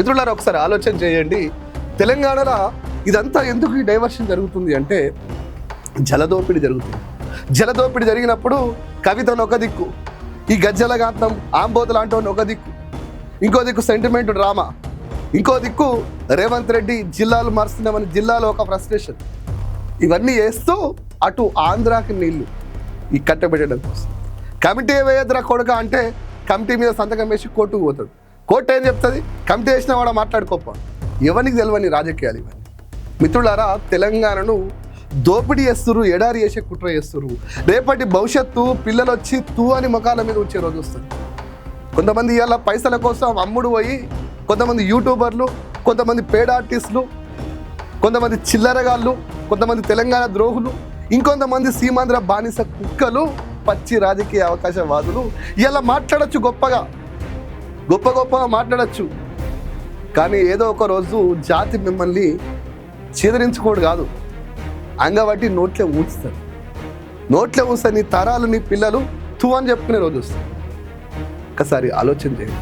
మిత్రులారా ఒకసారి ఆలోచన చేయండి. తెలంగాణలో ఇదంతా ఎందుకు ఈ డైవర్షన్ జరుగుతుంది అంటే జలదోపిడి జరుగుతుంది. జలదోపిడి జరిగినప్పుడు కవితను ఒక దిక్కు, ఈ గజ్జల గాత్రం ఆంబోతు లాంటి ఒక దిక్కు, ఇంకో దిక్కు సెంటిమెంట్ డ్రామా, ఇంకో దిక్కు రేవంత్ రెడ్డి జిల్లాలు మారుస్తున్నామని జిల్లాలో ఒక ఫ్రస్ట్రేషన్. ఇవన్నీ వేస్తూ అటు ఆంధ్రాకి నీళ్లు ఈ కట్టబెట్టడం కోసం కమిటీ వేయద్రా కొడుక అంటే కమిటీ మీద సంతకం వేసి కోర్టుకు పోతాడు. కోర్టు ఏం చెప్తుంది? కమిటీ వేసిన వాడు మాట్లాడుకోప్ప. ఎవరికి తెలియని రాజకీయాలు ఇవన్నీ. మిత్రులారా, తెలంగాణను దోపిడీ చేస్తున్నారు, ఎడారి చేసే కుట్ర చేస్తున్నారు. రేపటి భవిష్యత్తు పిల్లలు వచ్చి తూ అని ముఖాల మీద వచ్చే రోజు వస్తుంది. కొంతమంది ఇవాళ పైసల కోసం అమ్ముడు పోయి, కొంతమంది యూట్యూబర్లు, కొంతమంది పేడ్ ఆర్టిస్టులు, కొంతమంది చిల్లరగాళ్ళు, కొంతమంది తెలంగాణ ద్రోహులు, ఇంకొంతమంది సీమాంధ్ర బానిస కుక్కలు, పచ్చి రాజకీయ అవకాశవాదులు ఇలా మాట్లాడచ్చు, గొప్పగా మాట్లాడచ్చు. కానీ ఏదో ఒక రోజు జాతి మిమ్మల్ని చేదరించుకోడు కాదు, అంగబట్టి నోట్లే ఊడుస్తారు. నోట్లే ఊస్తే నీ తరాలు నీ పిల్లలు తూ అని చెప్పుకునే రోజు వస్తుంది. ఒకసారి ఆలోచన చేయండి.